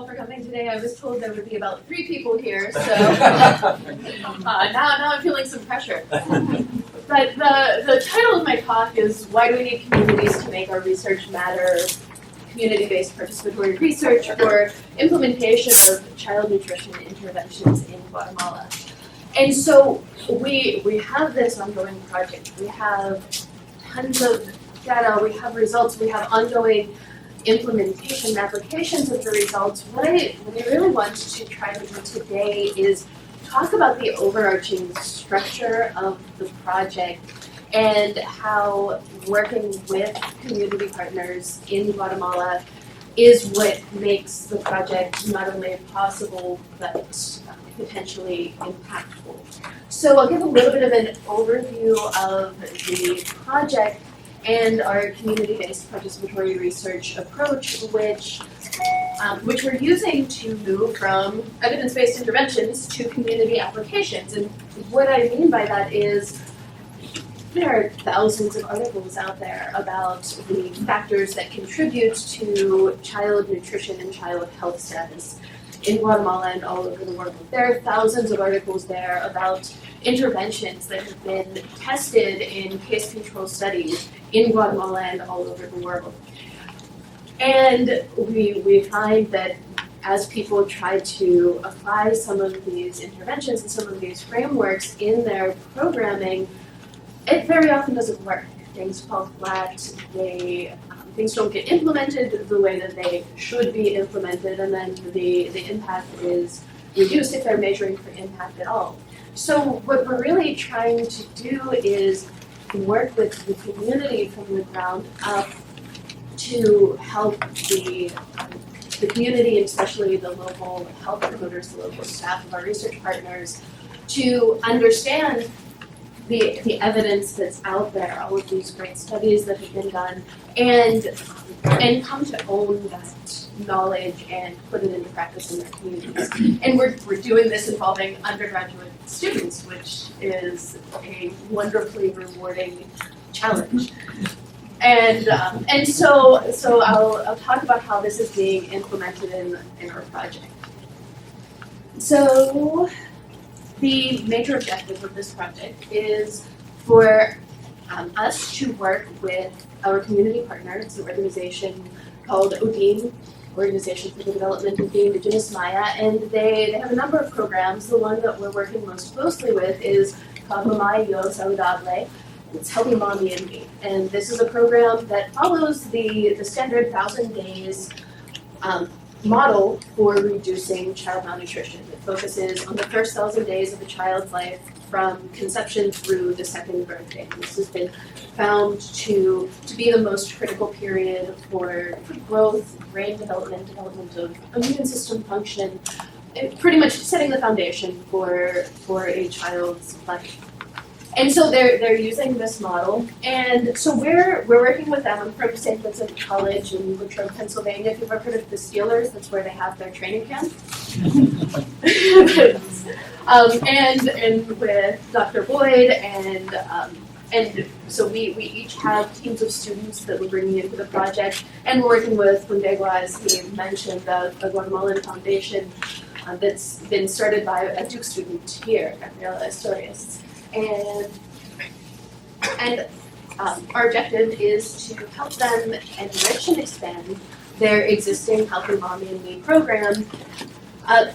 all for coming today. I was told there would be about 3 people here, so now I'm feeling some pressure. But the title of my talk is Why Do We Need Communities to Make Our Research Matter? Community-based participatory research for implementation of child nutrition interventions in Guatemala. And so we have this ongoing project. We have tons of data, we have results, we have ongoing implementation and applications of the results. What I really want to try to do today is talk about the overarching structure of the project and how working with community partners in Guatemala is what makes the project not only possible but potentially impactful. So I'll give a little bit of an overview of the project and our community-based participatory research approach, which we're using to move from evidence-based interventions to community applications. And what I mean by that is there are thousands of articles out there about the factors that contribute to child nutrition and child health status in Guatemala and all over the world. There are thousands of articles there about interventions that have been tested in case control studies in Guatemala and all over the world. And we find that as people try to apply some of these interventions and some of these frameworks in their programming, it very often doesn't work. Things fall flat, things don't get implemented the way that they should be implemented, and then the impact is reduced if they're measuring for impact at all. So what we're really trying to do is work with the community from the ground up to help the community, especially the local health promoters, the local staff of our research partners, to understand the evidence that's out there, all of these great studies that have been done, and come to own that knowledge and put it into practice in their communities. And we're doing this involving undergraduate students, which is a wonderfully rewarding challenge. And so I'll talk about how this is being implemented in our project. So the major objective of this project is for us to work with our community partner. It's an organization called ODIM, Organization for the Development of the Indigenous Maya, and they have a number of programs. The one that we're working most closely with is called Mamá y Yo Saludable. It's Healthy Mommy and Me. And this is a program that follows the standard 1,000 days model for reducing child malnutrition. It focuses on the first 1,000 days of a child's life from conception through the 2nd birthday. This has been found to be the most critical period for growth, brain development of immune system function, pretty much setting the foundation for a child's life. And so they're using this model, and so we're working with them. I'm from St. Vincent College in Latrobe, Pennsylvania. If you've ever heard of the Steelers, that's where they have their training camp. And with Dr. Boyd, and so we each have teams of students that we're bringing into the project, and we're working with Fundegua, as he mentioned, the Guatemalan foundation that's been started by a Duke student here, Gabriela Astorias. And our objective is to help them enrich and expand their existing Healthy Mommy and Me program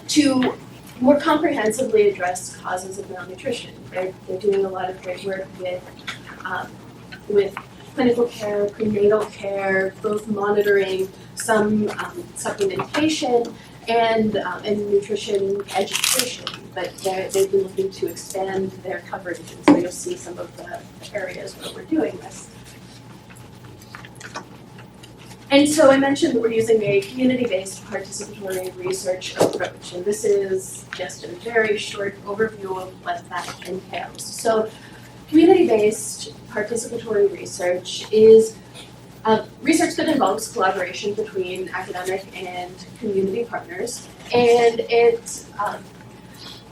to more comprehensively address causes of malnutrition. They're doing a lot of great work with clinical care, prenatal care, both monitoring, some supplementation, and nutrition education, but they've been looking to expand their coverage, and so you'll see some of the areas where we're doing this. And so I mentioned that we're using a community-based participatory research approach, and this is just a very short overview of what that entails. So community-based participatory research is research that involves collaboration between academic and community partners, and it,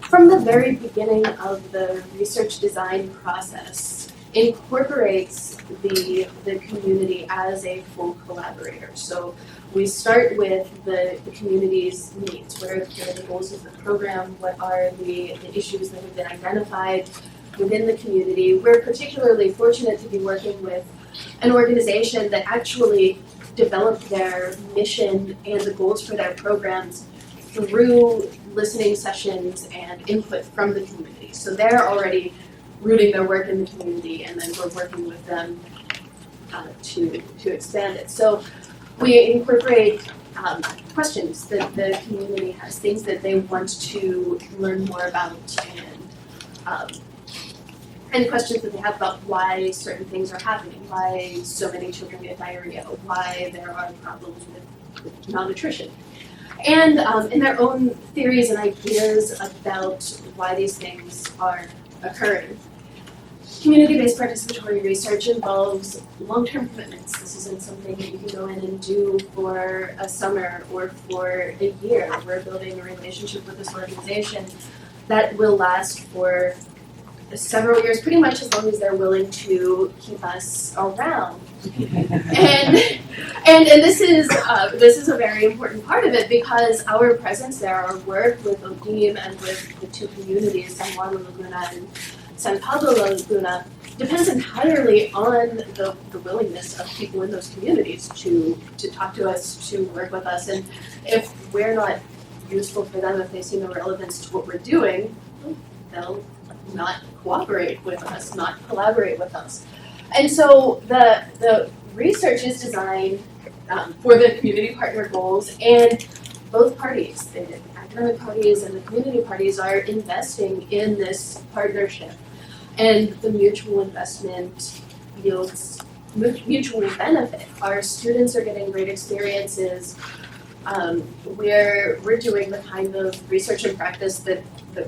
from the very beginning of the research design process, incorporates the community as a full collaborator. So we start with the community's needs. What are the goals of the program? What are the issues that have been identified within the community? We're particularly fortunate to be working with an organization that actually developed their mission and the goals for their programs through listening sessions and input from the community. So they're already rooting their work in the community, and then we're working with them to expand it. So we incorporate questions that the community has, things that they want to learn more about, and questions that they have about why certain things are happening, why so many children get diarrhea, why there are problems with malnutrition. And in their own theories and ideas about why these things are occurring. Community-based participatory research involves long-term commitments. This isn't something that you can go in and do for a summer or for a year. We're building a relationship with this organization that will last for several years, pretty much as long as they're willing to keep us around. And this is a very important part of it, because our presence there, our work with ODIM and with the two communities, San Juan Laguna and San Pablo Laguna, depends entirely on the willingness of people in those communities to talk to us, to work with us. And if we're not useful for them, if they see no relevance to what we're doing, they'll not cooperate with us, not collaborate with us. And so the research is designed for the community partner goals, and both parties, the academic parties and the community parties, are investing in this partnership. And the mutual investment yields mutual benefit. Our students are getting great experiences. We're doing the kind of research and practice that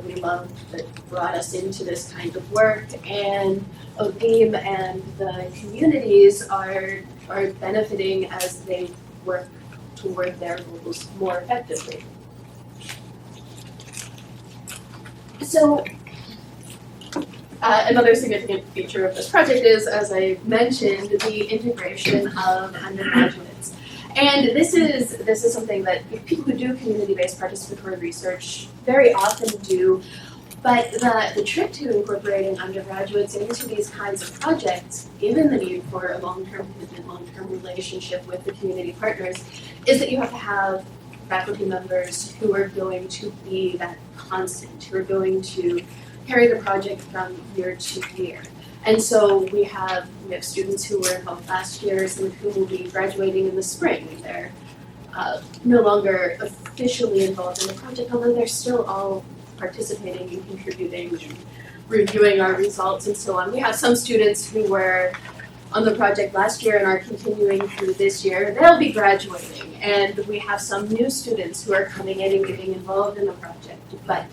we love, that brought us into this kind of work, and ODIM and the communities are benefiting as they work toward their goals more effectively. So another significant feature of this project is, as I mentioned, the integration of undergraduates. And this is something that people who do community-based participatory research very often do, but the trick to incorporating undergraduates into these kinds of projects, given the need for a long-term commitment, long-term relationship with the community partners, is that you have to have faculty members who are going to be that constant, who are going to carry the project from year to year. And so we have students who were involved last year, some of whom will be graduating in the spring. They're no longer officially involved in the project, although they're still all participating and contributing and reviewing our results and so on. We have some students who were on the project last year and are continuing through this year. They'll be graduating, and we have some new students who are coming in and getting involved in the project. But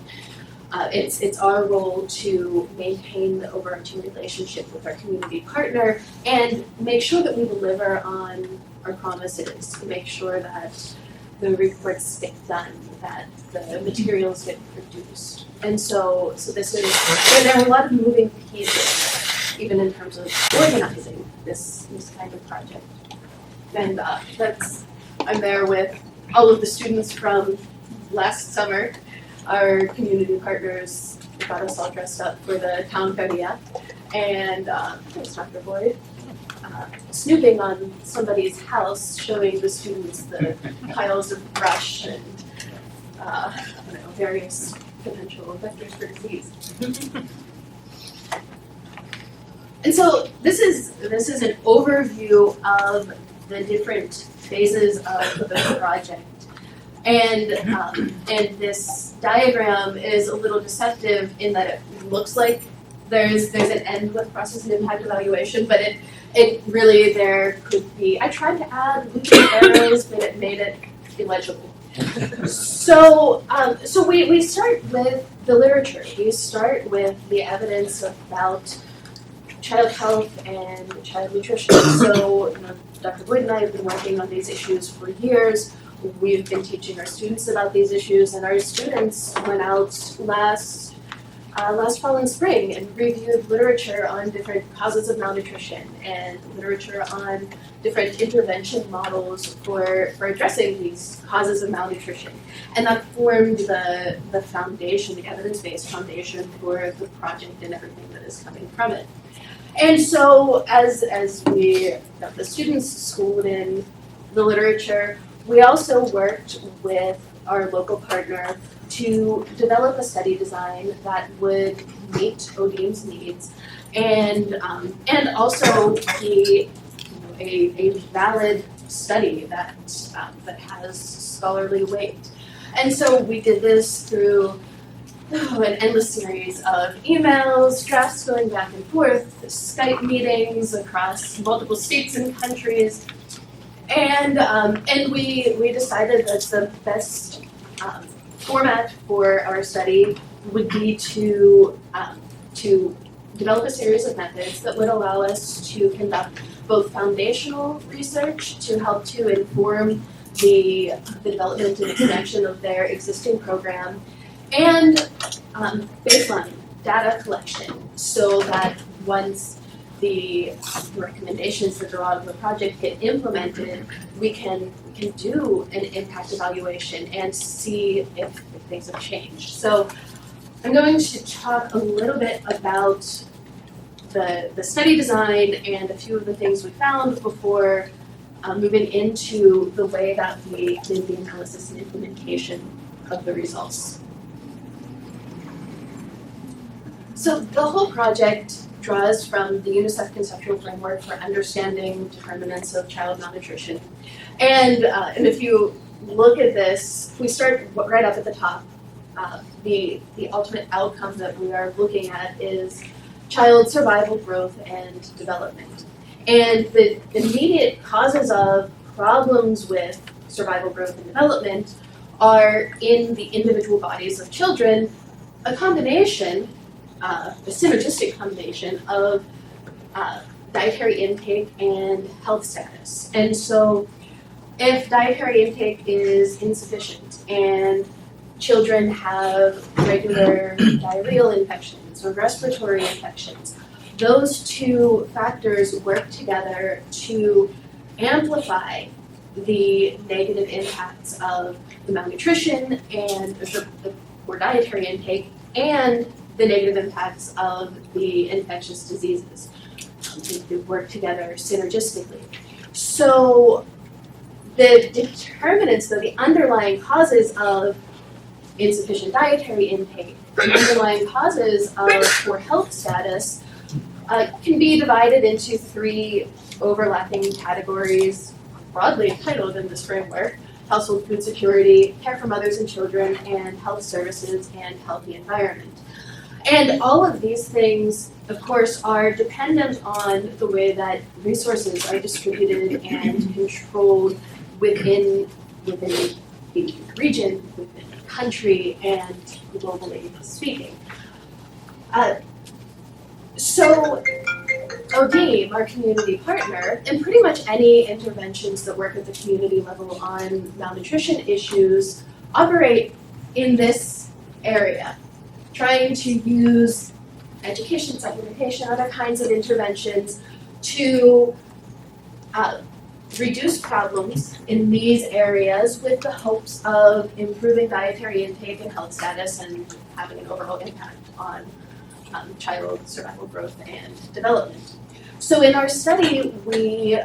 it's our role to maintain the overarching relationship with our community partner and make sure that we deliver on our promises, to make sure that the reports get done, that the materials get produced. And so this is, there are a lot of moving pieces, even in terms of organizing this kind of project. And I'm there with all of the students from last summer. Our community partners got us all dressed up for the town feria, and there's Dr. Boyd snooping on somebody's house, showing the students the piles of brush and various potential vectors for disease. And so this is an overview of the different phases of the project. And this diagram is a little deceptive in that it looks like there's an end with process and impact evaluation, but it really, there could be, I tried to add looking arrows, but it made it illegible. So we start with the literature. We start with the evidence about child health and child nutrition. So Dr. Boyd and I have been working on these issues for years. We've been teaching our students about these issues, and our students went out last last fall and spring and reviewed literature on different causes of malnutrition and literature on different intervention models for addressing these causes of malnutrition. And that formed the foundation, the evidence-based foundation for the project and everything that is coming from it. And so as we got the students schooled in the literature, we also worked with our local partner to develop a study design that would meet ODEAM's needs and also be a valid study that has scholarly weight. And so we did this through an endless series of emails, drafts going back and forth, Skype meetings across multiple states and countries, and we decided that the best format for our study would be to develop a series of methods that would allow us to conduct both foundational research to help to inform the development and expansion of their existing program, and baseline data collection, so that once the recommendations that are out of the project get implemented, we can do an impact evaluation and see if things have changed. So I'm going to talk a little bit about the study design and a few of the things we found before moving into the way that we did the analysis and implementation of the results. So the whole project draws from the UNICEF Conceptual Framework for Understanding Determinants of Child Malnutrition. And if you look at this, we start right up at the top. The ultimate outcome that we are looking at is child survival, growth, and development. And the immediate causes of problems with survival, growth, and development are in the individual bodies of children, a combination, a synergistic combination of dietary intake and health status. And so if dietary intake is insufficient and children have regular diarrheal infections or respiratory infections, those two factors work together to amplify the negative impacts of the malnutrition and the poor dietary intake and the negative impacts of the infectious diseases. They work together synergistically. So the determinants, though, the underlying causes of insufficient dietary intake, the underlying causes of poor health status, can be divided into three overlapping categories, broadly entitled in this framework: household food security, care for mothers and children, and health services and healthy environment. And all of these things, of course, are dependent on the way that resources are distributed and controlled within the region, within the country, and globally speaking. So ODEAM, our community partner, and pretty much any interventions that work at the community level on malnutrition issues operate in this area, trying to use education, supplementation, other kinds of interventions to reduce problems in these areas with the hopes of improving dietary intake and health status and having an overall impact on child survival, growth, and development. So in our study, we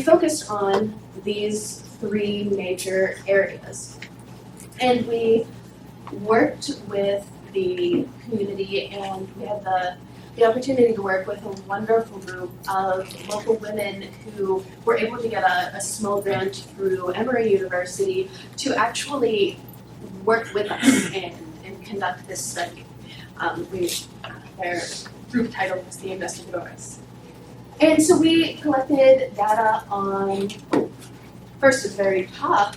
focused on these three major areas. And we worked with the community, and we had the opportunity to work with a wonderful group of local women who were able to get a small grant through Emory University to actually work with us and conduct this study. Their group title was the Investigadores. And so we collected data on, first at the very top,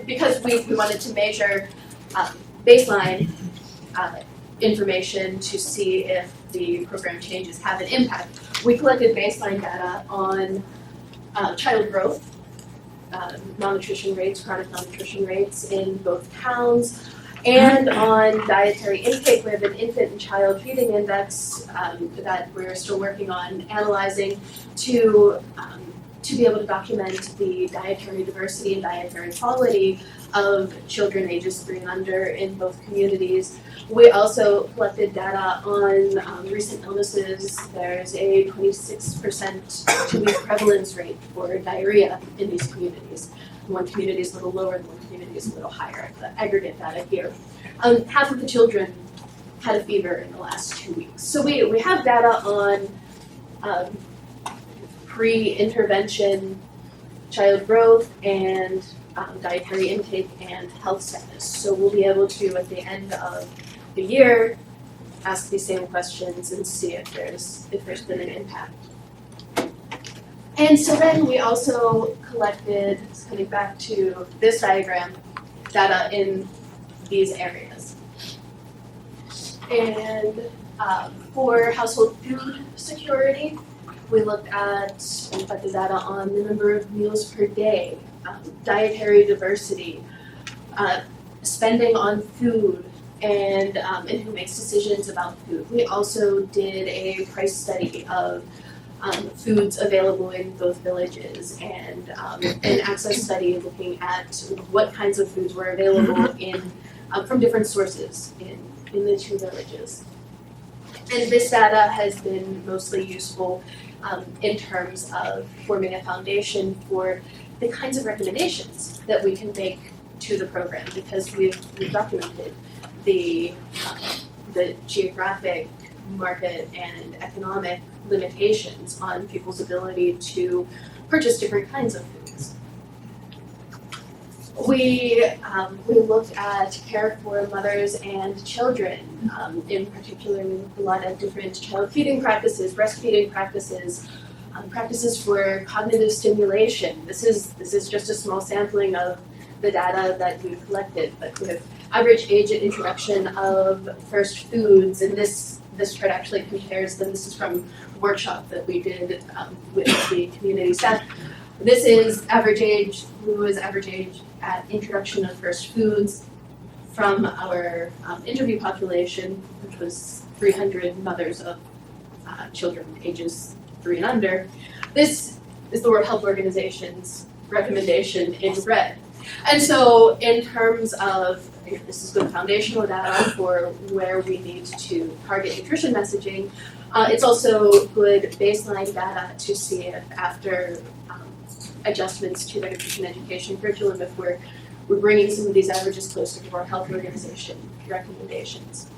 because we wanted to measure baseline information to see if the program changes have an impact. We collected baseline data on child growth, malnutrition rates, chronic malnutrition rates in both towns, And on dietary intake, we have an infant and child feeding index that we're still working on analyzing to be able to document the dietary diversity and dietary quality of children ages 3 and under in both communities. We also collected data on recent illnesses. There's a 26% 2-week prevalence rate for diarrhea in these communities. One community is a little lower, and one community is a little higher. The aggregate data here. Half of the children had a fever in the last 2 weeks. So we have data on pre-intervention child growth and dietary intake and health status. So we'll be able to, at the end of the year, ask these same questions and see if there's been an impact. And so then we also collected, coming back to this diagram, data in these areas. And for household food security, we looked at the data on the number of meals per day, dietary diversity, spending on food, and who makes decisions about food. We also did a price study of foods available in both villages and an access study looking at what kinds of foods were available from different sources in the 2 villages. And this data has been mostly useful in terms of forming a foundation for the kinds of recommendations that we can make to the program, because we've documented the geographic, market, and economic limitations on people's ability to purchase different kinds of foods. We looked at care for mothers and children, in particular a lot of different child feeding practices, breastfeeding practices, practices for cognitive stimulation. This is just a small sampling of the data that we collected, but we have average age at introduction of first foods, and this chart actually compares them. This is from a workshop that we did with the community staff. This is average age. Blue is average age at introduction of first foods from our interview population, which was 300 mothers of children ages 3 and under. This is the World Health Organization's recommendation in red. And so in terms of, this is good foundational data for where we need to target nutrition messaging, it's also good baseline data to see if after adjustments to the nutrition education curriculum, if we're bringing some of these averages closer to our health organization recommendations.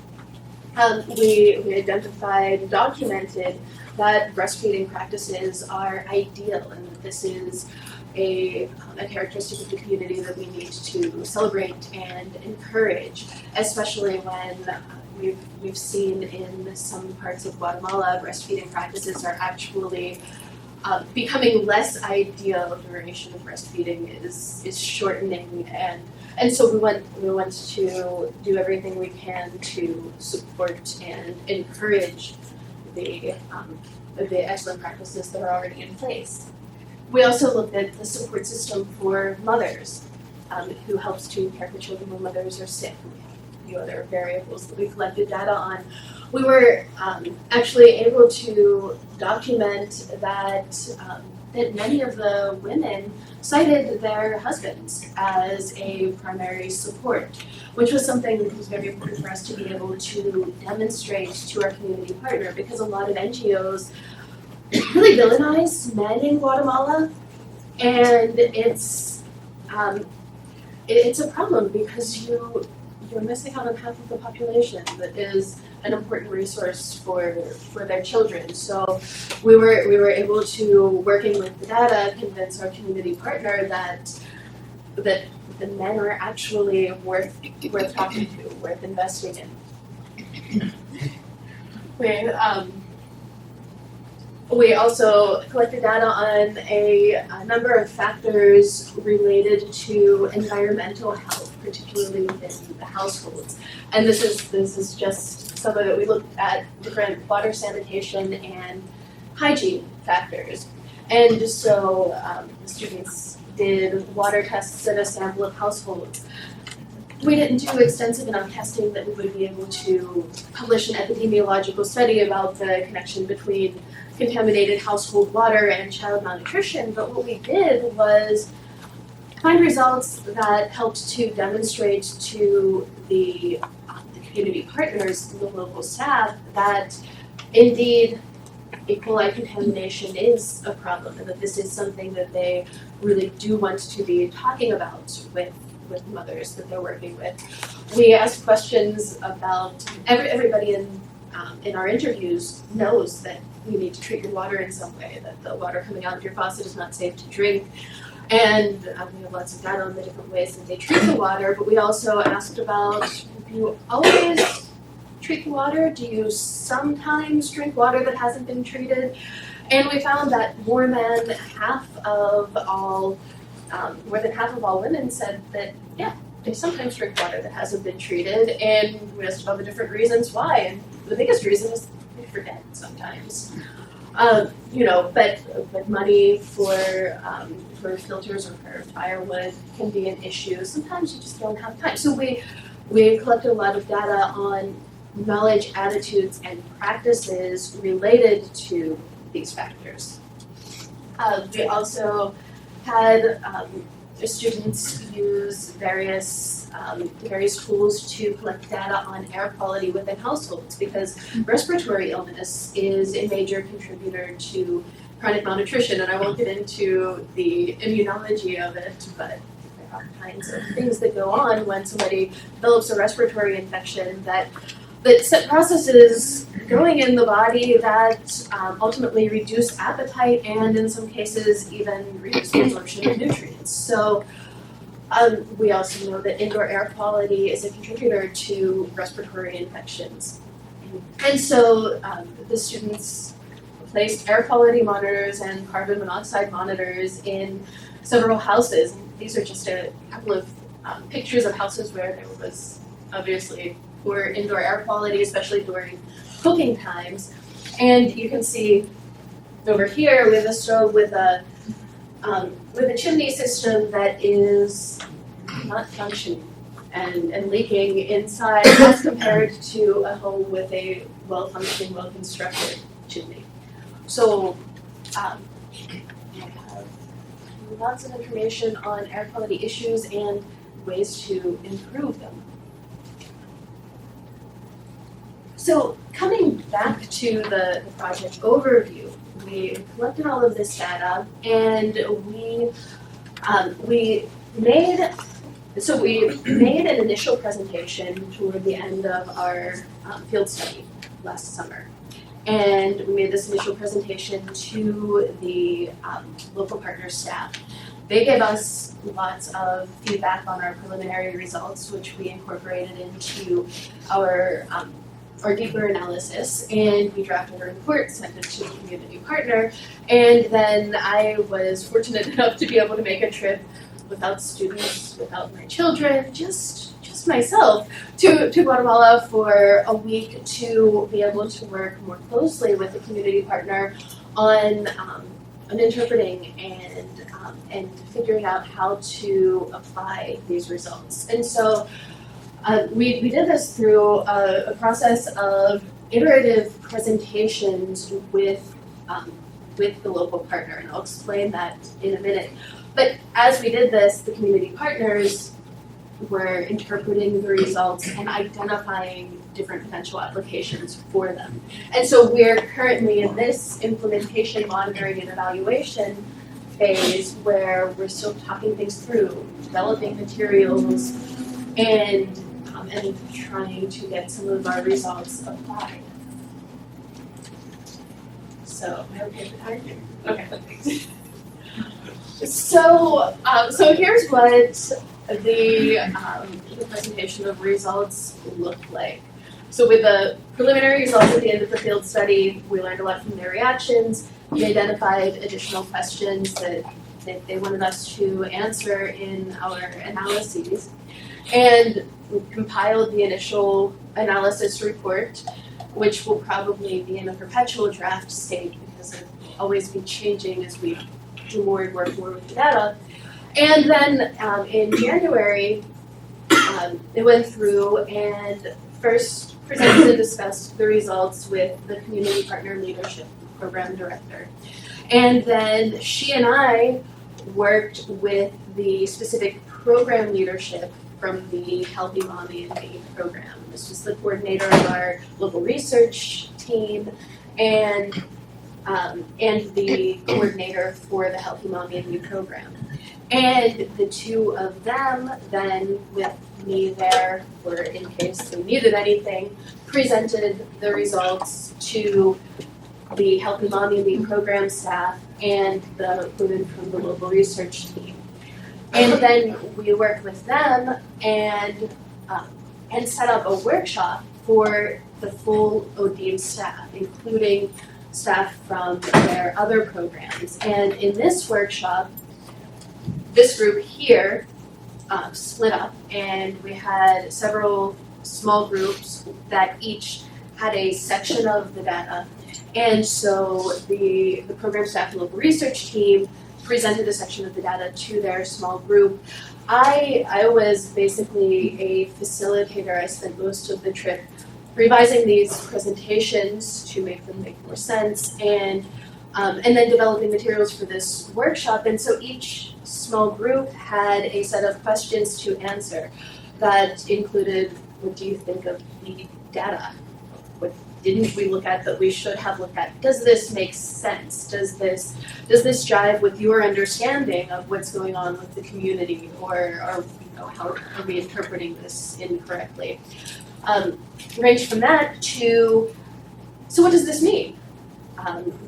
We identified and documented that breastfeeding practices are ideal, and that this is a characteristic of the community that we need to celebrate and encourage, especially when we've seen in some parts of Guatemala breastfeeding practices are actually becoming less ideal. The duration of breastfeeding is shortening, and so we want to do everything we can to support and encourage the excellent practices that are already in place. We also looked at the support system for mothers, who helps to care for children when mothers are sick. A few other variables that we collected data on. We were actually able to document that many of the women cited their husbands as a primary support, which was something that was very important for us to be able to demonstrate to our community partner, because a lot of NGOs really villainize men in Guatemala, and it's a problem because you're missing out on half of the population that is an important resource for their children. So we were able to, working with the data, convince our community partner that the men are actually worth talking to, worth investing in. We also collected data on a number of factors related to environmental health, particularly within the households. And this is just some of it. We looked at different water sanitation and hygiene factors. And so the students did water tests in a sample of households. we didn't do extensive enough testing that we would be able to publish an epidemiological study about the connection between contaminated household water and child malnutrition, but what we did was find results that helped to demonstrate to the community partners, the local staff, that indeed E. coli contamination is a problem and that this is something that they really do want to be talking about with mothers that they're working with. We asked questions about, everybody in our interviews knows that you need to treat your water in some way, that the water coming out of your faucet is not safe to drink. And we have lots of data on the different ways that they treat the water, but we also asked about, do you always treat the water? Do you sometimes drink water that hasn't been treated? And we found that more than half of all women said that, yeah, they sometimes drink water that hasn't been treated, and we asked about the different reasons why, and the biggest reason is they forget sometimes. But money for filters or for firewood can be an issue. Sometimes you just don't have time. So we collected a lot of data on knowledge, attitudes, and practices related to these factors. We also had students use various tools to collect data on air quality within households, because respiratory illness is a major contributor to chronic malnutrition, and I won't get into the immunology of it, but there are all kinds of things that go on when somebody develops a respiratory infection that set processes going in the body that ultimately reduce appetite and in some cases even reduce the absorption of nutrients. So we also know that indoor air quality is a contributor to respiratory infections. And so the students placed air quality monitors and carbon monoxide monitors in several houses. And these are just a couple of pictures of houses where there was obviously poor indoor air quality, especially during cooking times. And you can see over here we have a stove with a chimney system that is not functioning and leaking inside as compared to a home with a well-functioning, well-constructed chimney. So I have lots of information on air quality issues and ways to improve them. So coming back to the project overview, we collected all of this data and we made an initial presentation toward the end of our field study last summer. And we made this initial presentation to the local partner staff. They gave us lots of feedback on our preliminary results, which we incorporated into our deeper analysis, and we drafted a report, sent it to the community partner, and then I was fortunate enough to be able to make a trip without students, without my children, just myself, to Guatemala for a week to be able to work more closely with the community partner on interpreting and figuring out how to apply these results. And so we did this through a process of iterative presentations with the local partner, and I'll explain that in a minute. But as we did this, the community partners were interpreting the results and identifying different potential applications for them. And so we're currently in this implementation, monitoring, and evaluation phase where we're still talking things through, developing materials, and trying to get some of our results applied. So, am I okay for time? Okay. So here's what the presentation of results looked like. So with the preliminary results at the end of the field study, we learned a lot from their reactions. We identified additional questions that they wanted us to answer in our analyses. And we compiled the initial analysis report, which will probably be in a perpetual draft state because it will always be changing as we do more and work more with the data. And then in January, they went through and first presented and discussed the results with the Community Partner Leadership Program Director. And then she and I worked with the specific program leadership from the Healthy Mommy and Me program. This was the coordinator of our local research team and the coordinator for the Healthy Mommy and Me program. And the two of them then, with me there, or in case they needed anything, presented the results to the Healthy Mommy and Me program staff and the women from the local research team. And then we worked with them and set up a workshop for the full ODEAM staff, including staff from their other programs. And in this workshop, this group here split up, and we had several small groups that each had a section of the data. And so the program staff and local research team presented a section of the data to their small group. I was basically a facilitator. I spent most of the trip revising these presentations to make them make more sense, and then developing materials for this workshop. And so each small group had a set of questions to answer that included, what do you think of the data? What didn't we look at that we should have looked at? Does this make sense? Does this jive with your understanding of what's going on with the community, or how are we interpreting this incorrectly? Range from that to, so what does this mean?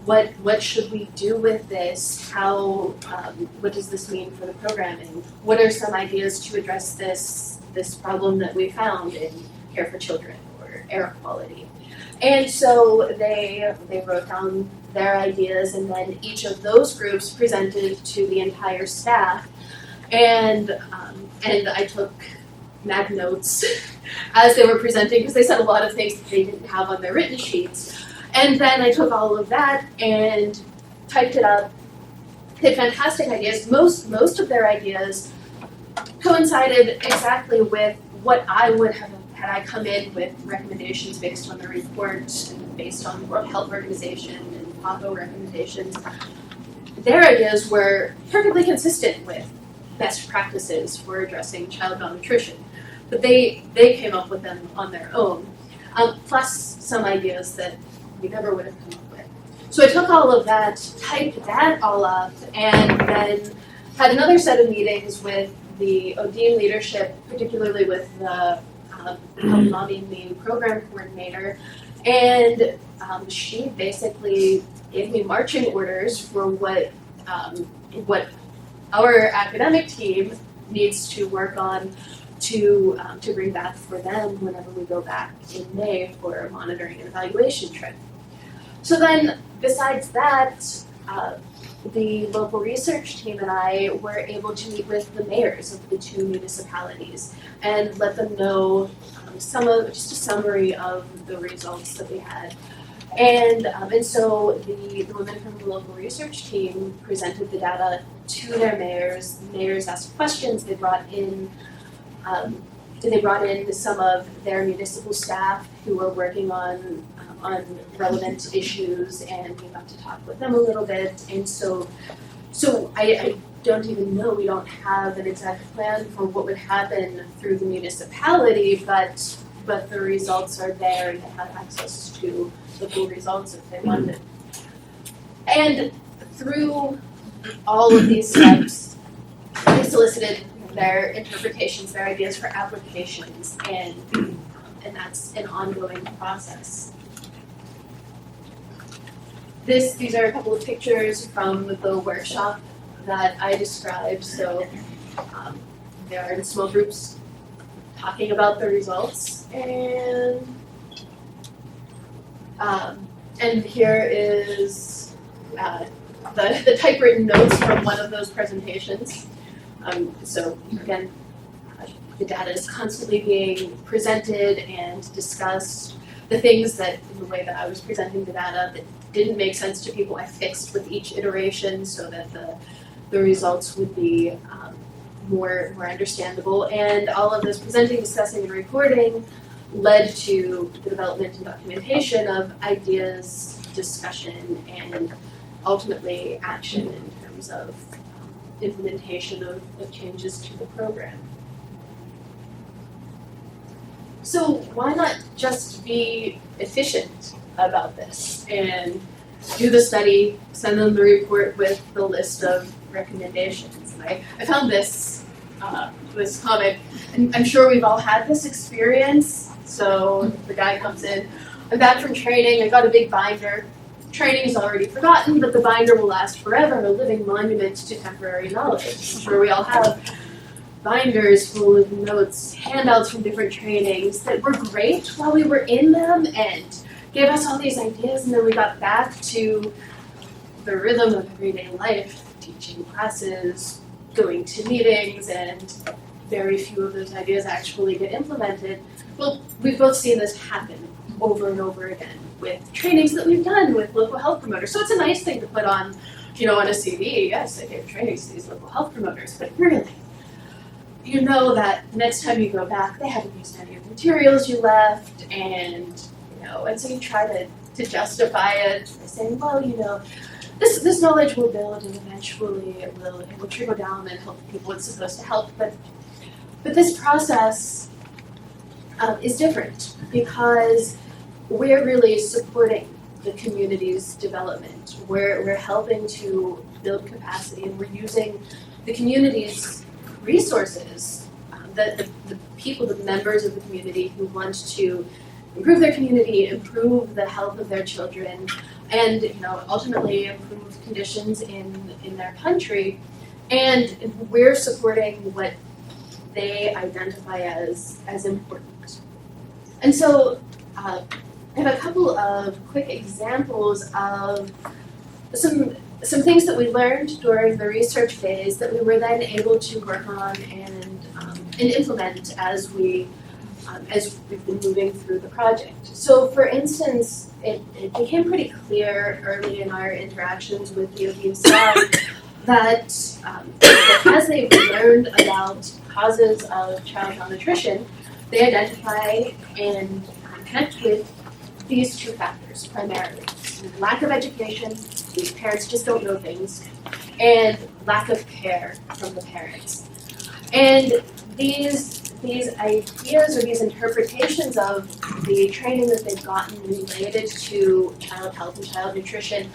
What should we do with this? What does this mean for the programming? What are some ideas to address this problem that we found in Care for Children or air quality? And so they wrote down their ideas, and then each of those groups presented to the entire staff, and I took mad notes as they were presenting, because they said a lot of things that they didn't have on their written sheets. And then I took all of that and typed it up. They had fantastic ideas. Most of their ideas coincided exactly with what I would have had I come in with recommendations based on the report and based on the World Health Organization and PAHO recommendations. Their ideas were perfectly consistent with best practices for addressing child malnutrition, but they came up with them on their own, plus some ideas that we never would have come up with. So I took all of that, typed that all up, and then had another set of meetings with the ODEAM leadership, particularly with the Healthy Mommy and Me program coordinator, and she basically gave me marching orders for what our academic team needs to work on to bring back for them whenever we go back in May for a monitoring and evaluation trip. So then, besides that, the local research team and I were able to meet with the mayors of the two municipalities and let them know just a summary of the results that we had. And so the women from the local research team presented the data to their mayors. The mayors asked questions. They brought in some of their municipal staff who were working on relevant issues, and we got to talk with them a little bit. And so I don't even know, we don't have an exact plan for what would happen through the municipality, but the results are there, and they have access to the full results if they wanted. And through all of these steps, they solicited their interpretations, their ideas for applications, and that's an ongoing process. These are a couple of pictures from the workshop that I described. So they are in small groups talking about the results, and here is the typewritten notes from one of those presentations. So again, the data is constantly being presented and discussed. The things that, in the way that I was presenting the data that didn't make sense to people, I fixed with each iteration so that the results would be more understandable. And all of this presenting, discussing, and reporting led to the development and documentation of ideas, discussion, and ultimately action in terms of implementation of changes to the program. So why not just be efficient about this and do the study, send them the report with the list of recommendations? And I found this comic, and I'm sure we've all had this experience. So the guy comes in, I'm back from training, I got a big binder. Training is already forgotten, but the binder will last forever, a living monument to temporary knowledge. I'm sure we all have binders full of notes, handouts from different trainings that were great while we were in them and gave us all these ideas, and then we got back to the rhythm of everyday life, teaching classes, going to meetings, and very few of those ideas actually get implemented. Well, we've both seen this happen over and over again with trainings that we've done with local health promoters. So it's a nice thing to put on, on a CV. Yes, I gave trainings to these local health promoters, but really, you know that the next time you go back, they haven't used any of the materials you left, and and so you try to justify it by saying, well, this knowledge will build, and eventually it will trickle down and help the people it's supposed to help. But this process is different because we're really supporting the community's development. We're helping to build capacity, and we're using the community's resources, the people, the members of the community who want to improve their community, improve the health of their children, and ultimately improve conditions in their country. And we're supporting what they identify as important. And so I have a couple of quick examples of some things that we learned during the research phase that we were then able to work on and implement as we've been moving through the project. So for instance, it became pretty clear early in our interactions with DoD staff that as they've learned about causes of child malnutrition, they identify and connect with these two factors primarily. Lack of education, these parents just don't know things, and lack of care from the parents. And these ideas or these interpretations of the training that they've gotten related to child health and child nutrition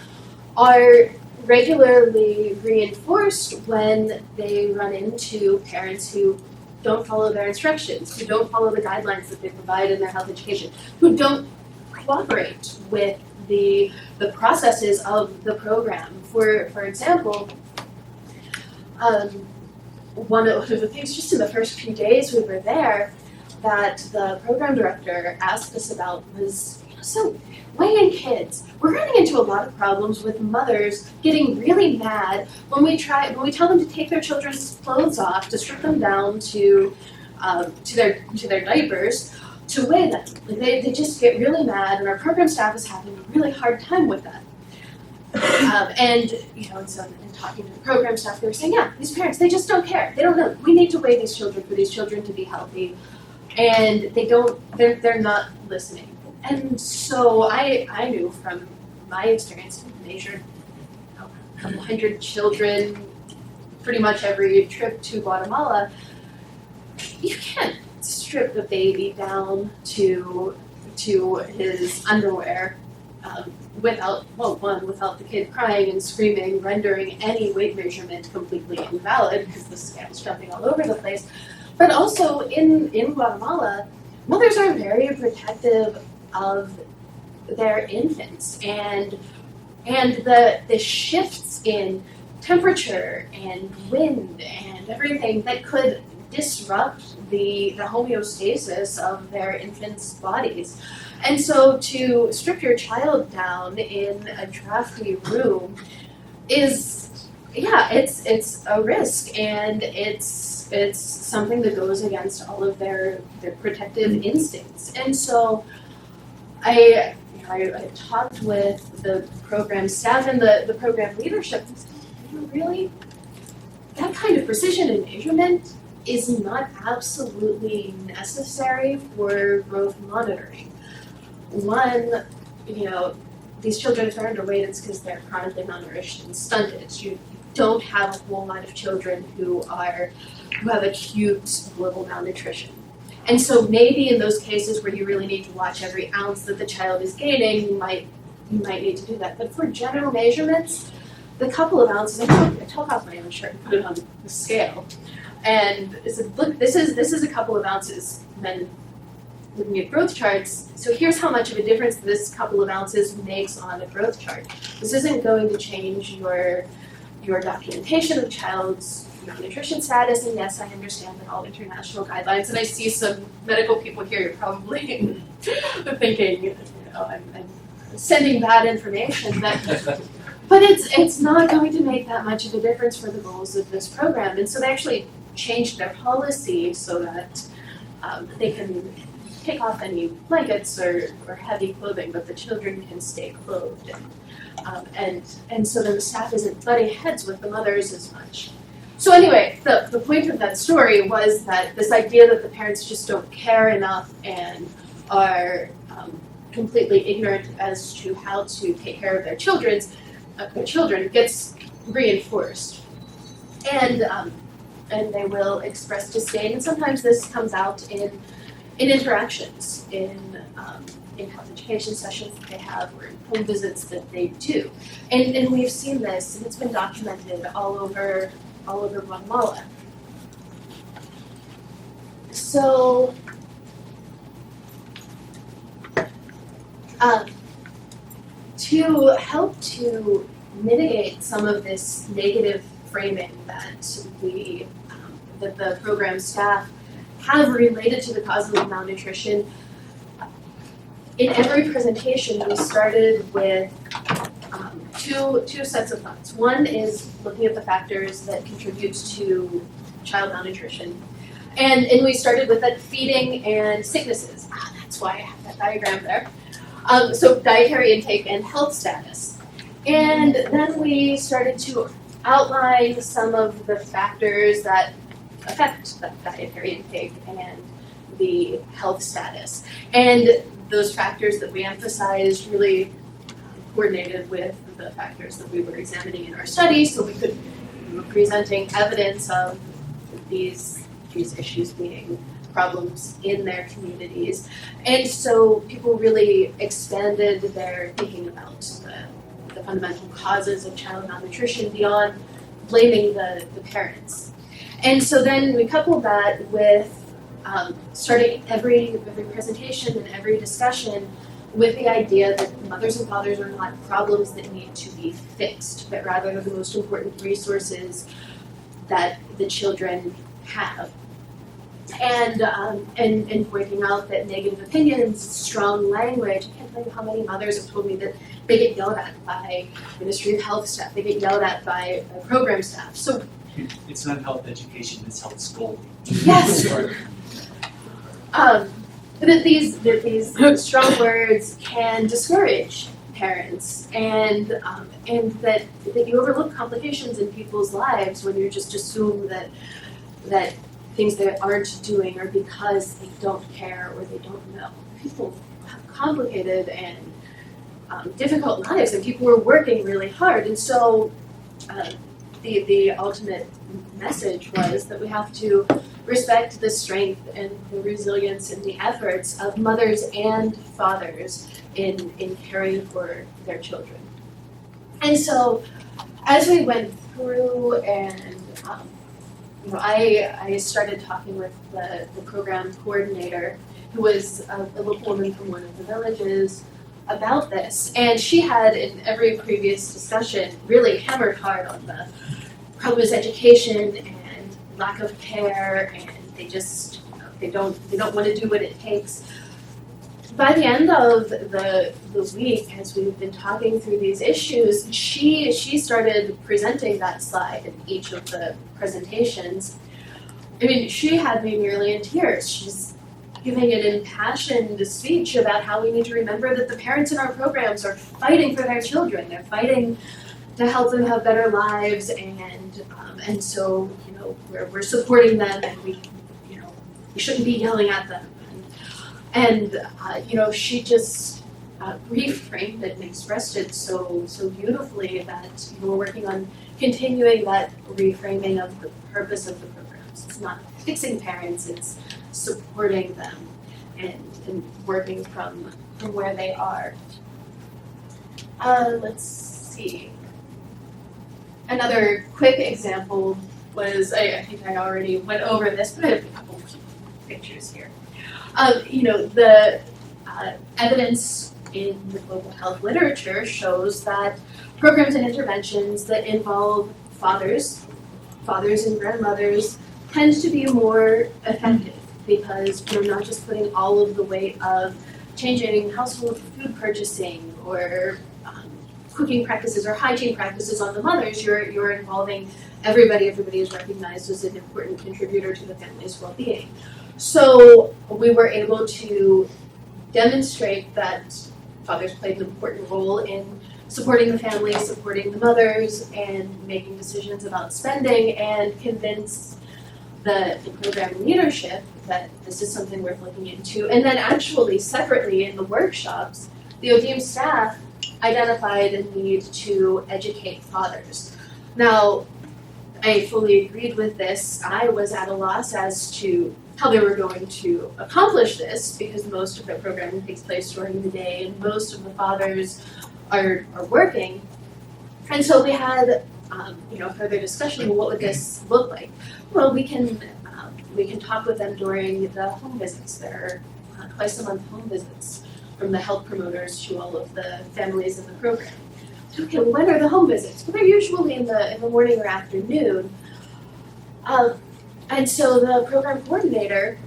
are regularly reinforced when they run into parents who don't follow their instructions, who don't follow the guidelines that they provide in their health education, who don't cooperate with the processes of the program. For example, one of the things just in the first few days we were there that the program director asked us about was, so weighing kids, we're running into a lot of problems with mothers getting really mad when we tell them to take their children's clothes off, to strip them down to their diapers, to weigh them. Like they just get really mad, and our program staff is having a really hard time with that. And so in talking to the program staff, they were saying, yeah, these parents, they just don't care. They don't know. We need to weigh these children for these children to be healthy, and they're not listening. And so I knew from my experience, measured 100 children pretty much every trip to Guatemala. You can't strip a baby down to his underwear without the kid crying and screaming, rendering any weight measurement completely invalid because the scale's jumping all over the place. But also in Guatemala, mothers are very protective of their infants, and the shifts in temperature and wind and everything that could disrupt the homeostasis of their infants' bodies. And so to strip your child down in a drafty room is, it's a risk, and it's something that goes against all of their protective instincts. And so I talked with the program staff and the program leadership and said, really? that kind of precision in measurement is not absolutely necessary for growth monitoring. One, these children, if they're underweight, it's because they're chronically malnourished and stunted. You don't have a whole lot of children who have acute global malnutrition. And so maybe in those cases where you really need to watch every ounce that the child is gaining, you might need to do that. But for general measurements, the couple of ounces, I took off my own shirt and put it on the scale. And I said, look, this is a couple of ounces. And then looking at growth charts, so here's how much of a difference this couple of ounces makes on a growth chart. This isn't going to change your documentation of the child's malnutrition status, and yes, I understand that all international guidelines, and I see some medical people here, you're probably thinking, I'm sending bad information, but it's not going to make that much of a difference for the goals of this program. And so they actually changed their policy so that they can take off any blankets or heavy clothing, but the children can stay clothed. And so then the staff isn't butting heads with the mothers as much. So anyway, the point of that story was that this idea that the parents just don't care enough and are completely ignorant as to how to take care of their children gets reinforced. And they will express disdain, and sometimes this comes out in interactions, in health education sessions that they have, or in home visits that they do. And we've seen this, and it's been documented all over Guatemala. So, to help to mitigate some of this negative framing that the program staff have related to the causes of malnutrition, in every presentation we started with two sets of thoughts. One is looking at the factors that contribute to child malnutrition. And we started with that feeding and sicknesses. That's why I have that diagram there. So dietary intake and health status. And then we started to outline some of the factors that affect that dietary intake and the health status. And those factors that we emphasized really coordinated with the factors that we were examining in our study, so we could be presenting evidence of these issues being problems in their communities. And so people really expanded their thinking about the fundamental causes of child malnutrition beyond blaming the parents. And so then we coupled that with starting every presentation and every discussion with the idea that mothers and fathers are not problems that need to be fixed, but rather the most important resources that the children have. And pointing out that negative opinions, strong language, I can't tell you how many mothers have told me that they get yelled at by Ministry of Health staff, they get yelled at by program staff. So it's not health education, it's health scolding. Yes. That these strong words can discourage parents, and that you overlook complications in people's lives when you just assume that things they aren't doing are because they don't care or they don't know. People have complicated and difficult lives, and people are working really hard, and so the ultimate message was that we have to respect the strength and the resilience and the efforts of mothers and fathers in caring for their children. And so as we went through and I started talking with the program coordinator, who was a local woman from one of the villages, about this. And she had, in every previous discussion, really hammered hard on the problems of education and lack of care, and they just they don't want to do what it takes. By the end of the week, as we've been talking through these issues, she started presenting that slide in each of the presentations. I mean, she had me nearly in tears. She's giving an impassioned speech about how we need to remember that the parents in our programs are fighting for their children. They're fighting help them have better lives, and so we're supporting them, and we shouldn't be yelling at them, and she just reframed it and expressed it so beautifully that we're working on continuing that reframing of the purpose of the programs. It's not fixing parents, it's supporting them and working from where they are. Let's see. Another quick example was, I think I already went over this, but I have a couple of pictures here. The evidence in the global health literature shows that programs and interventions that involve fathers and grandmothers tend to be more effective because we're not just putting all of the weight of changing household food purchasing or cooking practices or hygiene practices on the mothers. You're involving everybody. Everybody is recognized as an important contributor to the family's well-being. So we were able to demonstrate that fathers played an important role in supporting the family, supporting the mothers, and making decisions about spending, and convince the program leadership that this is something worth looking into. And then actually, separately in the workshops, the ODM staff identified a need to educate fathers. Now, I fully agreed with this. I was at a loss as to how they were going to accomplish this because most of their programming takes place during the day and most of the fathers are working. And so we had further discussion of what would this look like. Well, we can talk with them during the home visits. There are twice a month home visits from the health promoters to all of the families in the program. So, okay, when are the home visits? Well, they're usually in the morning or afternoon. And so the program coordinator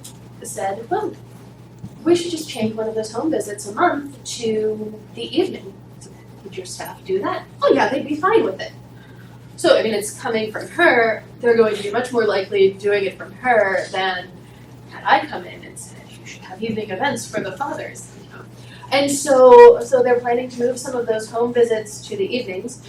said, well, we should just change one of those home visits a month to the evening. So, would your staff do that? Oh yeah, they'd be fine with it. So, it's coming from her. They're going to be much more likely doing it from her than had I come in and said, you should have evening events for the fathers. And so they're planning to move some of those home visits to the evenings.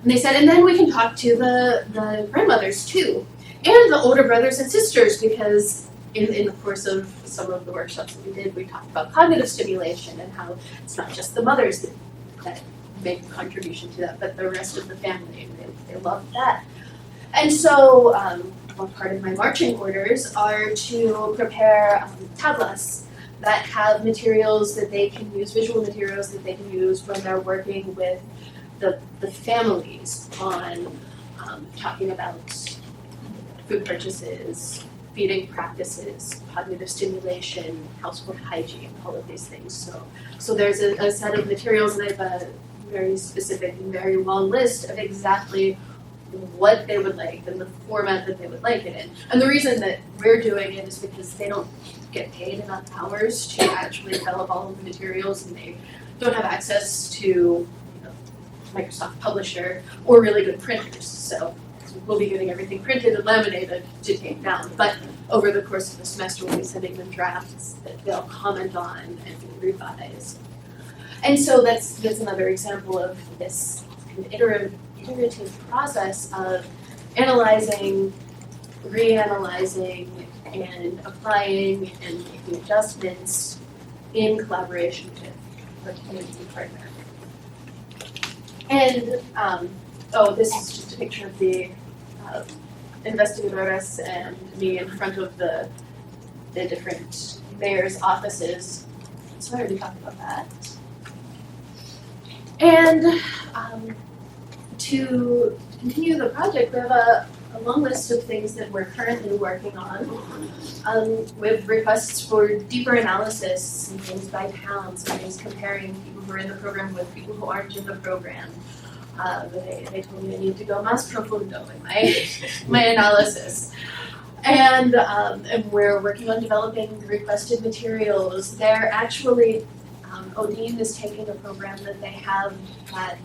And they said, and then we can talk to the grandmothers too, and the older brothers and sisters, because in the course of some of the workshops that we did, we talked about cognitive stimulation and how it's not just the mothers that make a contribution to that, but the rest of the family. They love that. And so one part of my marching orders are to prepare tablas that have materials that they can use, visual materials that they can use when they're working with the families on talking about food purchases, feeding practices, cognitive stimulation, household hygiene, all of these things. So there's a set of materials, and I have a very specific and very long list of exactly what they would like and the format that they would like it in. And the reason that we're doing it is because they don't get paid enough hours to actually develop all of the materials, and they don't have access to Microsoft Publisher or really good printers. So we'll be getting everything printed and laminated to take down. But over the course of the semester, we'll be sending them drafts that they'll comment on and revise. And so that's another example of this kind of iterative process of analyzing, reanalyzing, and applying and making adjustments in collaboration with our community partner. And this is just a picture of the investigadores and me in front of the different mayor's offices. So I already talked about that. And to continue the project, we have a long list of things that we're currently working on with requests for deeper analysis and things by towns, and things comparing people who are in the program with people who aren't in the program. They told me I need to go más profundo in my analysis. And we're working on developing requested materials. They're actually, ODEAN is taking a program that they have that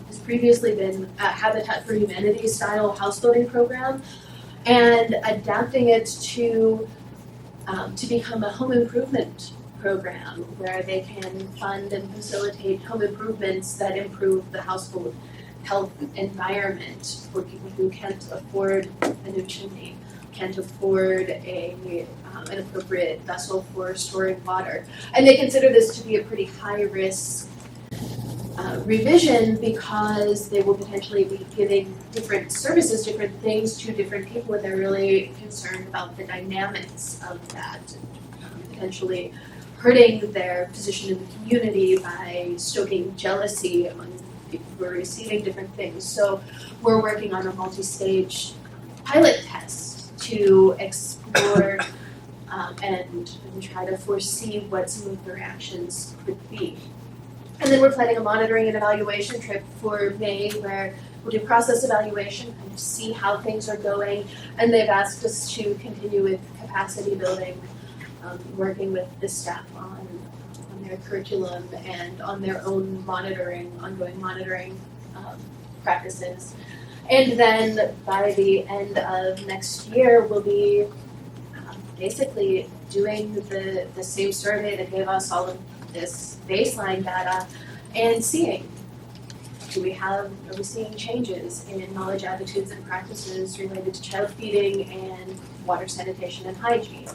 has previously been a Habitat for Humanity style housebuilding program, and adapting it to become a home improvement program where they can fund and facilitate home improvements that improve the household health environment for people who can't afford a new chimney, can't afford an appropriate vessel for storing water. And they consider this to be a pretty high risk revision because they will potentially be giving different services, different things to different people, and they're really concerned about the dynamics of that, potentially hurting their position in the community by stoking jealousy among people who are receiving different things. So we're working on a multi-stage pilot test to explore and try to foresee what some of the reactions could be. And then we're planning a monitoring and evaluation trip for May where we'll do process evaluation and see how things are going. And they've asked us to continue with capacity building, working with the staff on their curriculum and on their own ongoing monitoring practices. And then by the end of next year, we'll be basically doing the same survey that gave us all of this baseline data and seeing, are we seeing changes in knowledge, attitudes, and practices related to child feeding and water sanitation and hygiene?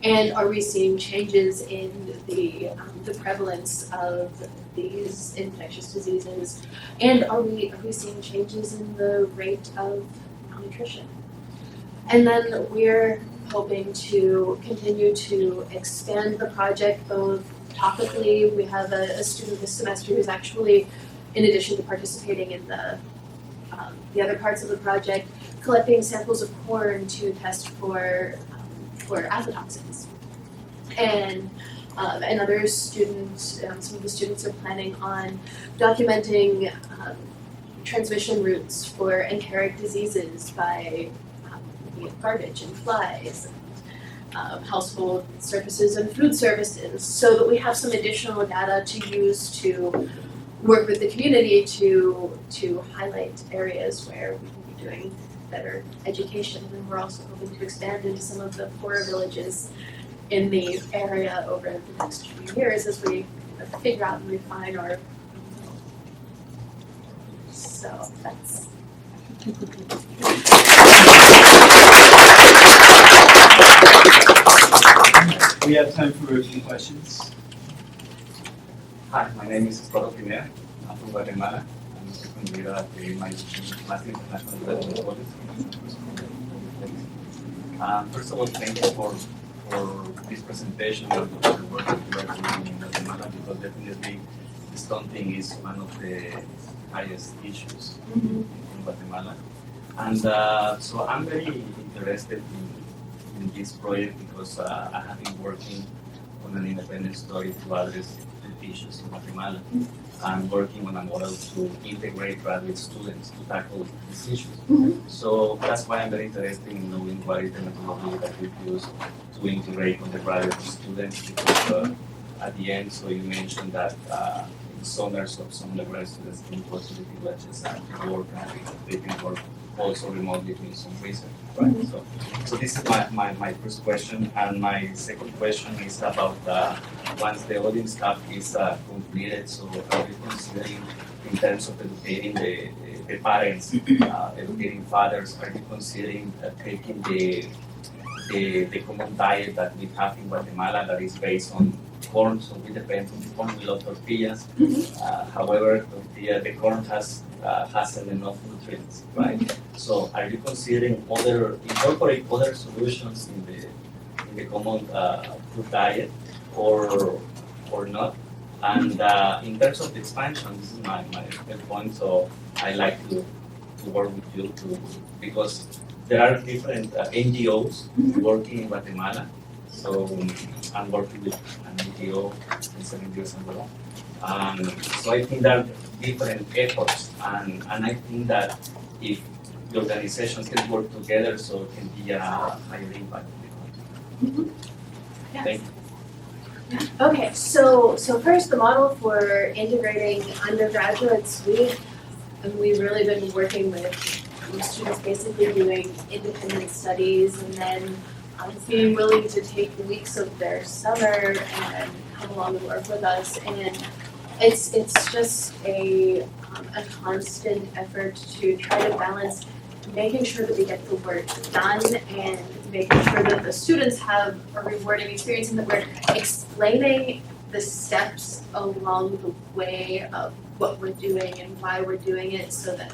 And are we seeing changes in the prevalence of these infectious diseases? And are we seeing changes in the rate of malnutrition? And then we're hoping to continue to expand the project both topically. We have a student this semester who's actually, in addition to participating in the other parts of the project, collecting samples of corn to test for aflatoxins. And other students, some of the students are planning on documenting transmission routes for enteric diseases by garbage and flies, and household surfaces and food services, so that we have some additional data to use to work with the community to highlight areas where we can be doing better education. And we're also hoping to expand into some of the poorer villages in the area over the next few years as we figure out and refine our. So that's. We have time for a few questions. Hi, my name is Pineda. I'm from Guatemala. I'm a second year at the Master International Development College. First of all, thank you for this presentation and for the work that you are doing in Guatemala, because definitely stunting is one of the highest issues in Guatemala. And so I'm very interested in this project because I have been working on an independent study to address the issues in Guatemala. I'm working on a model to integrate graduate students to tackle these issues. So that's why I'm very interested in knowing what is the methodology that we use to integrate undergraduate students, because at the end, so you mentioned that in summers of some undergraduate students can go to the villages and work, and they can work also remotely doing some research, right? So this is my first question, and my second question is about once the audience stuff is completed, so are you considering, in terms of educating the parents, educating fathers, are you considering taking the common diet that we have in Guatemala that is based on corn, so we depend on corn, we love tortillas. However, the corn hasn't enough nutrients, right? So are you considering incorporate other solutions in the common food diet or not? And in terms of the expansion, this is my third point, so I like to work with you because there are different NGOs working in Guatemala. So I'm working with an NGO in 7 years ago. So I think that different efforts, and I think that if the organizations can work together, so it can be a higher impact. Yes. Thank you. Okay, so first the model for integrating undergraduates, we've really been working with students basically doing independent studies and then being willing to take weeks of their summer and come along and work with us. And it's just a a constant effort to try to balance making sure that we get the work done and making sure that the students have a rewarding experience and that we're explaining the steps along the way of what we're doing and why we're doing it so that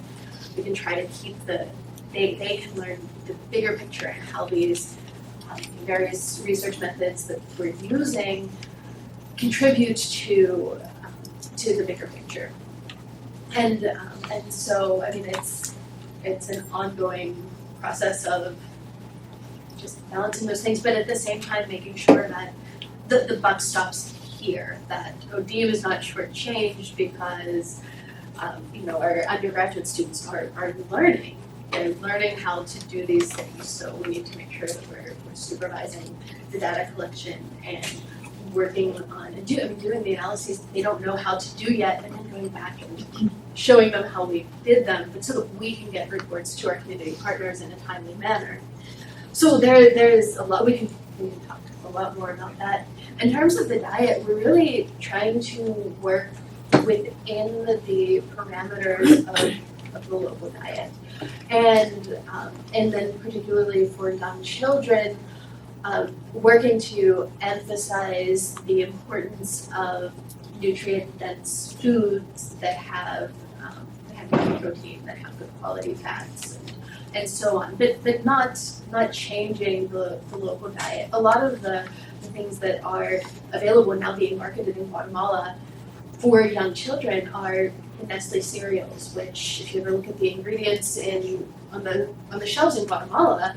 we can try to keep they can learn the bigger picture and how these various research methods that we're using contribute to the bigger picture. And so, I mean, it's an ongoing process of just balancing those things, but at the same time making sure that the buck stops here, that ODEAM is not shortchanged because our undergraduate students are learning. They're learning how to do these things, so we need to make sure that we're supervising the data collection and working on and doing the analyses that they don't know how to do yet, and then going back and showing them how we did them, but so that we can get reports to our community partners in a timely manner. So there's a lot we can talk a lot more about that. In terms of the diet, we're really trying to work within the parameters of the local diet, and then particularly for young children, working to emphasize the importance of nutrient-dense foods that have good protein, that have good quality fats, and so on. But not changing the local diet. A lot of the things that are available now being marketed in Guatemala for young children are Nestle cereals, which if you ever look at the ingredients on the shelves in Guatemala,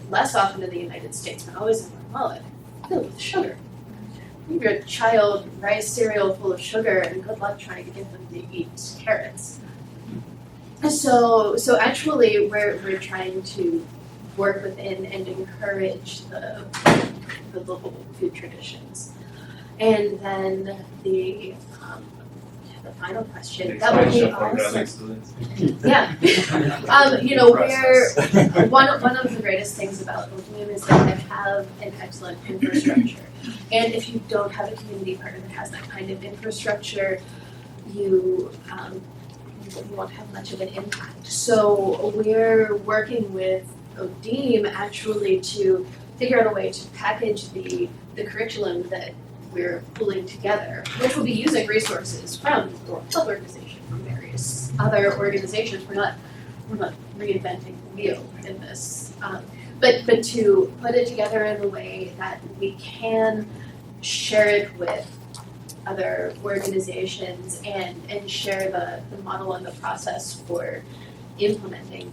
less often in the United States, but always in Guatemala, filled with sugar. Give your child rice cereal full of sugar, and good luck trying to get them to eat carrots. So actually, we're trying to work within and encourage the local food traditions. And then the final question, that would be awesome. Yeah. Where one of the greatest things about ODEAM is that they have an excellent infrastructure. And if you don't have a community partner that has that kind of infrastructure, you won't have much of an impact. So we're working with ODEAM actually to figure out a way to package the curriculum that we're pulling together, which will be using resources from the World Health Organization, from various other organizations. We're not reinventing the wheel in this, but to put it together in a way that we can share it with other organizations and share the model and the process for implementing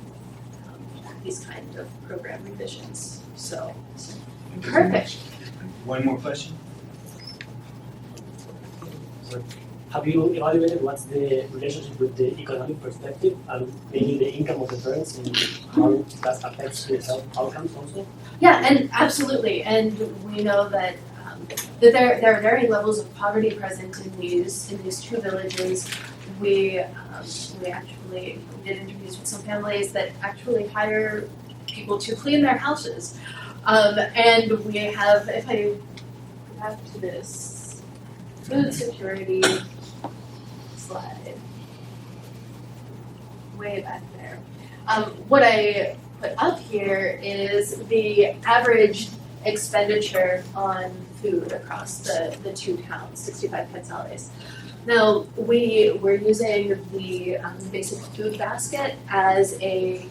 these kind of program revisions. So, perfect. One more question? Have you evaluated what's the relationship with the economic perspective and maybe the income of the parents and how that affects the health outcomes also? Yeah, and absolutely. And we know that that there are varying levels of poverty present in these two villages. We actually did interviews with some families that actually hire people to clean their houses, and we have, if I go back to this food security slide, way back there. What I put up here is the average expenditure on food across the two towns, 65 quetzales. Now, we're using the basic food basket as the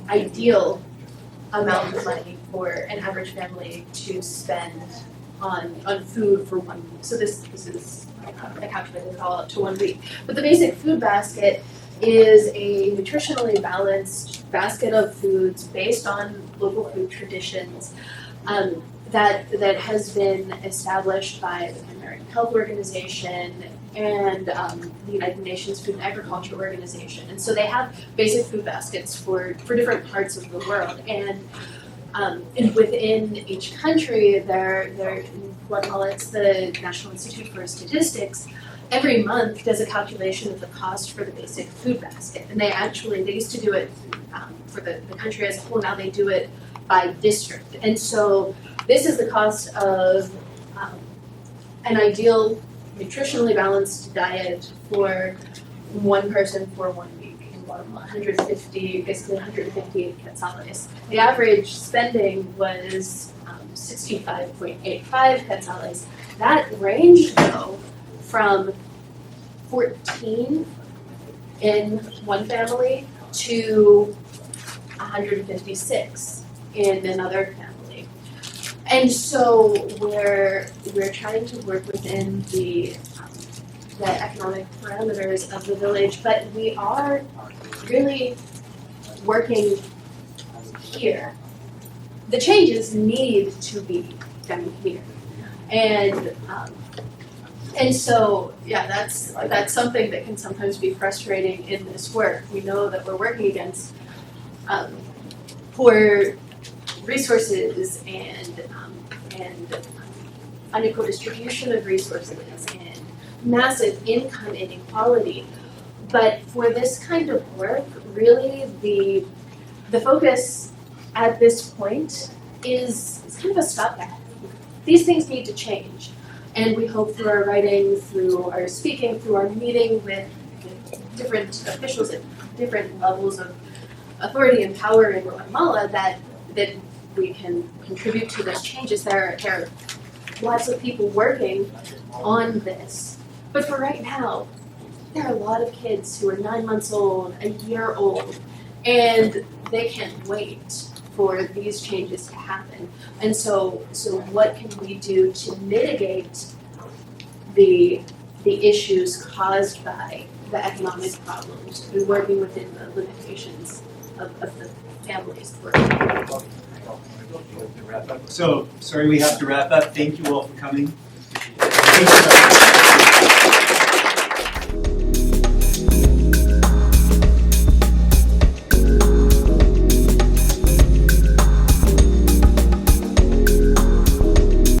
ideal amount of money for an average family to spend on food for 1 week. So this is a calculated all up to 1 week. But the basic food basket is a nutritionally balanced basket of foods based on local food traditions that has been established by the American Health Organization and the United Nations Food and Agriculture Organization. And so they have basic food baskets for different parts of the world. And within each country, in Guatemala, it's the National Institute for Statistics, every month does a calculation of the cost for the basic food basket. And they used to do it for the country as a whole, now they do it by district. And so this is the cost of an ideal nutritionally balanced diet for one person for 1 week in Guatemala, basically 158 quetzales. The average spending was 65.85 quetzales. That ranged though from 14 in one family to 156 in another family. And so we're trying to work within the economic parameters of the village, but we are really working here. The changes need to be done here. And so, yeah, that's something that can sometimes be frustrating in this work. We know that we're working against poor resources and unequal distribution of resources and massive income inequality. But for this kind of work, really the focus at this point is kind of a stopgap. These things need to change. And we hope through our writing, through our speaking, through our meeting with different officials at different levels of authority and power in Guatemala that we can contribute to those changes. There are lots of people working on this. But for right now, there are a lot of kids who are 9 months old, a year old, and they can't wait for these changes to happen. And so what can we do to mitigate the issues caused by the economic problems and working within the limitations of the families working? So, sorry we have to wrap up. Thank you all for coming. Thank you.